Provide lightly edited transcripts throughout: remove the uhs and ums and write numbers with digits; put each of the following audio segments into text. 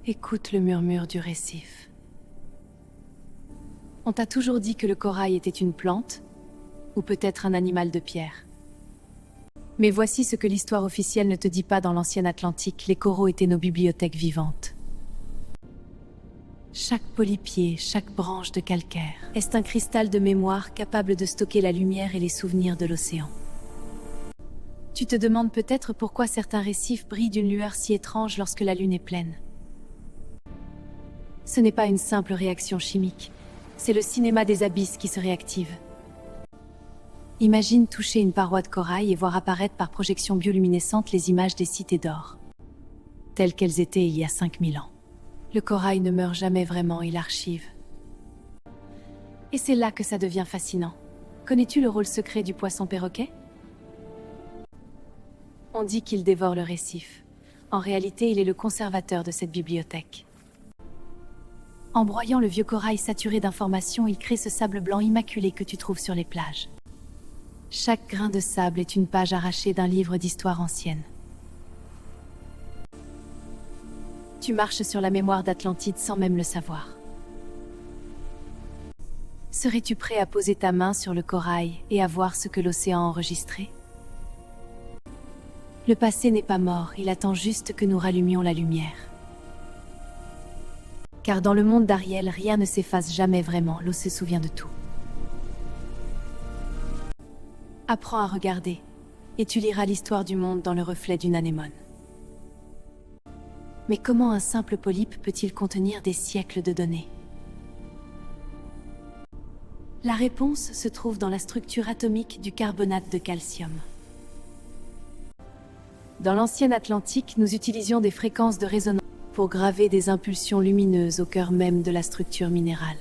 Écoute le murmure du récif. On t'a toujours dit que le corail était une plante, ou peut-être un animal de pierre. Mais voici ce que l'histoire officielle ne te dit pas dans l'ancienne Atlantique, les coraux étaient nos bibliothèques vivantes. Chaque polypier, chaque branche de calcaire est un cristal de mémoire capable de stocker la lumière et les souvenirs de l'océan. Tu te demandes peut-être pourquoi certains récifs brillent d'une lueur si étrange lorsque la lune est pleine. Ce n'est pas une simple réaction chimique, c'est le cinéma des abysses qui se réactive. Imagine toucher une paroi de corail et voir apparaître par projection bioluminescente les images des cités d'or, telles qu'elles étaient il y a 5000 ans. Le corail ne meurt jamais vraiment, il archive. Et c'est là que ça devient fascinant. Connais-tu le rôle secret du poisson perroquet? On dit qu'il dévore le récif. En réalité, il est le conservateur de cette bibliothèque. En broyant le vieux corail saturé d'informations, il crée ce sable blanc immaculé que tu trouves sur les plages. Chaque grain de sable est une page arrachée d'un livre d'histoire ancienne. Tu marches sur la mémoire d'Atlantide sans même le savoir. Serais-tu prêt à poser ta main sur le corail et à voir ce que l'océan a enregistré? Le passé n'est pas mort, il attend juste que nous rallumions la lumière. Car dans le monde d'Ariel, rien ne s'efface jamais vraiment, l'eau se souvient de tout. Apprends à regarder, et tu liras l'histoire du monde dans le reflet d'une anémone. Mais comment un simple polype peut-il contenir des siècles de données? La réponse se trouve dans la structure atomique du carbonate de calcium. Dans l'ancienne Atlantique, nous utilisions des fréquences de résonance pour graver des impulsions lumineuses au cœur même de la structure minérale.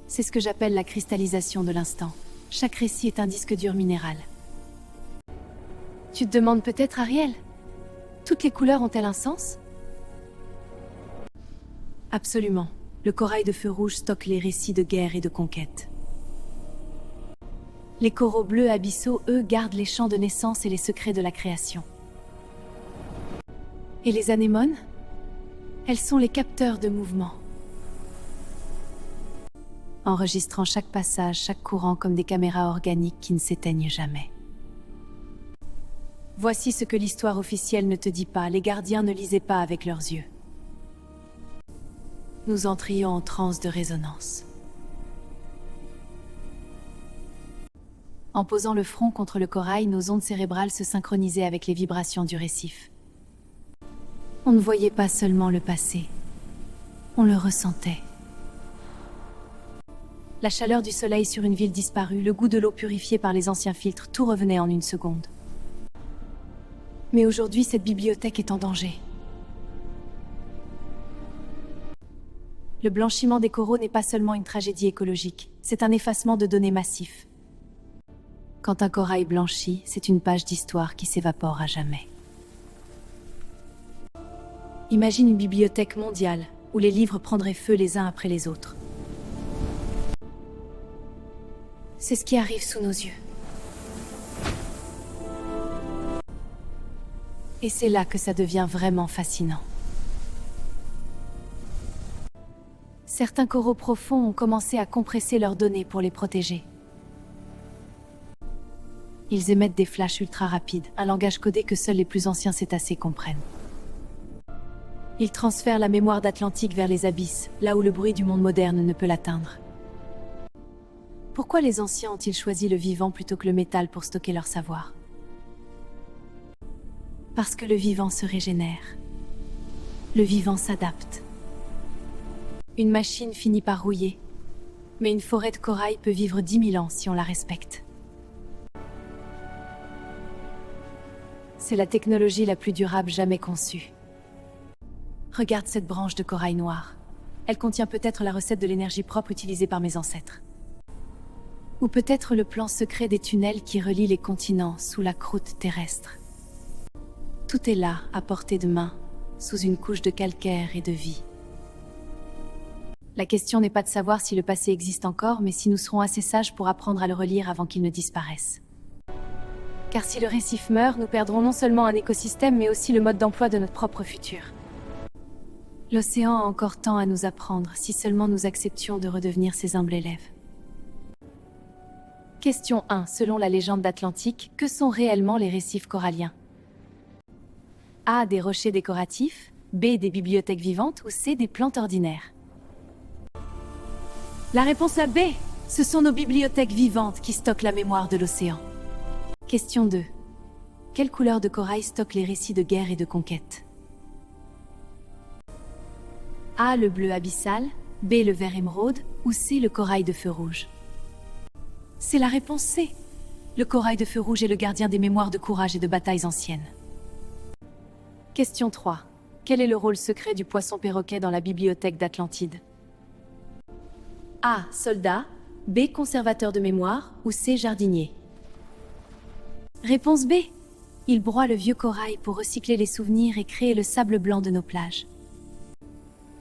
C'est ce que j'appelle la cristallisation de l'instant. Chaque récit est un disque dur minéral. Tu te demandes peut-être, Ariel, toutes les couleurs ont-elles un sens? Absolument. Le corail de feu rouge stocke les récits de guerre et de conquête. Les coraux bleus abyssaux, eux, gardent les chants de naissance et les secrets de la création. Et les anémones? Elles sont les capteurs de mouvement. Enregistrant chaque passage, chaque courant comme des caméras organiques qui ne s'éteignent jamais. Voici ce que l'histoire officielle ne te dit pas, les gardiens ne lisaient pas avec leurs yeux. Nous entrions en transe de résonance. En posant le front contre le corail, nos ondes cérébrales se synchronisaient avec les vibrations du récif. On ne voyait pas seulement le passé, on le ressentait. La chaleur du soleil sur une ville disparue, le goût de l'eau purifiée par les anciens filtres, tout revenait en une seconde. Mais aujourd'hui, cette bibliothèque est en danger. Le blanchiment des coraux n'est pas seulement une tragédie écologique, c'est un effacement de données massif. Quand un corail blanchit, c'est une page d'histoire qui s'évapore à jamais. Imagine une bibliothèque mondiale, où les livres prendraient feu les uns après les autres. C'est ce qui arrive sous nos yeux. Et c'est là que ça devient vraiment fascinant. Certains coraux profonds ont commencé à compresser leurs données pour les protéger. Ils émettent des flashs ultra rapides, un langage codé que seuls les plus anciens cétacés comprennent. Ils transfèrent la mémoire d'Atlantique vers les abysses, là où le bruit du monde moderne ne peut l'atteindre. Pourquoi les anciens ont-ils choisi le vivant plutôt que le métal pour stocker leur savoir? Parce que le vivant se régénère. Le vivant s'adapte. Une machine finit par rouiller, mais une forêt de corail peut vivre 10 000 ans si on la respecte. C'est la technologie la plus durable jamais conçue. Regarde cette branche de corail noir. Elle contient peut-être la recette de l'énergie propre utilisée par mes ancêtres. Ou peut-être le plan secret des tunnels qui relient les continents sous la croûte terrestre. Tout est là, à portée de main, sous une couche de calcaire et de vie. La question n'est pas de savoir si le passé existe encore, mais si nous serons assez sages pour apprendre à le relire avant qu'il ne disparaisse. Car si le récif meurt, nous perdrons non seulement un écosystème, mais aussi le mode d'emploi de notre propre futur. L'océan a encore tant à nous apprendre si seulement nous acceptions de redevenir ses humbles élèves. Question 1. Selon la légende d'Atlantique, que sont réellement les récifs coralliens? A. Des rochers décoratifs, B. Des bibliothèques vivantes ou C. Des plantes ordinaires? La réponse est B. Ce sont nos bibliothèques vivantes qui stockent la mémoire de l'océan. Question 2. Quelle couleur de corail stocke les récits de guerre et de conquête? A. Le bleu abyssal, B. Le vert émeraude ou C. Le corail de feu rouge? C'est la réponse C. Le corail de feu rouge est le gardien des mémoires de courage et de batailles anciennes. Question 3. Quel est le rôle secret du poisson perroquet dans la bibliothèque d'Atlantide? A. Soldat, B. Conservateur de mémoire ou C. Jardinier? Réponse B. Il broie le vieux corail pour recycler les souvenirs et créer le sable blanc de nos plages.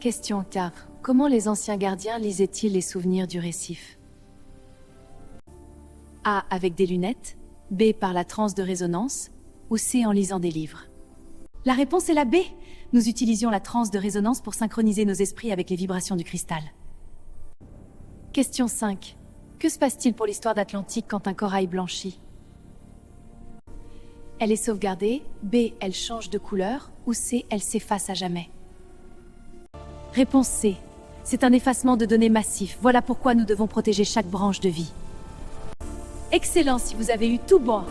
Question 4. Comment les anciens gardiens lisaient-ils les souvenirs du récif? A. Avec des lunettes, B. Par la transe de résonance ou C. En lisant des livres? La réponse est la B. Nous utilisions la transe de résonance pour synchroniser nos esprits avec les vibrations du cristal. Question 5. Que se passe-t-il pour l'histoire d'Atlantique quand un corail blanchit? Elle est sauvegardée, B. Elle change de couleur ou C. Elle s'efface à jamais? Réponse C. C'est un effacement de données massif. Voilà pourquoi nous devons protéger chaque branche de vie. Excellent si vous avez eu tout bon.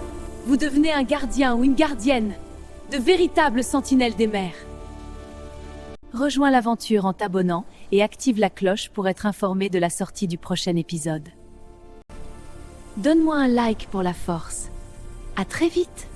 Vous devenez un gardien ou une gardienne, de véritables sentinelles des mers. Rejoins l'aventure en t'abonnant et active la cloche pour être informé de la sortie du prochain épisode. Donne-moi un like pour la force. À très vite!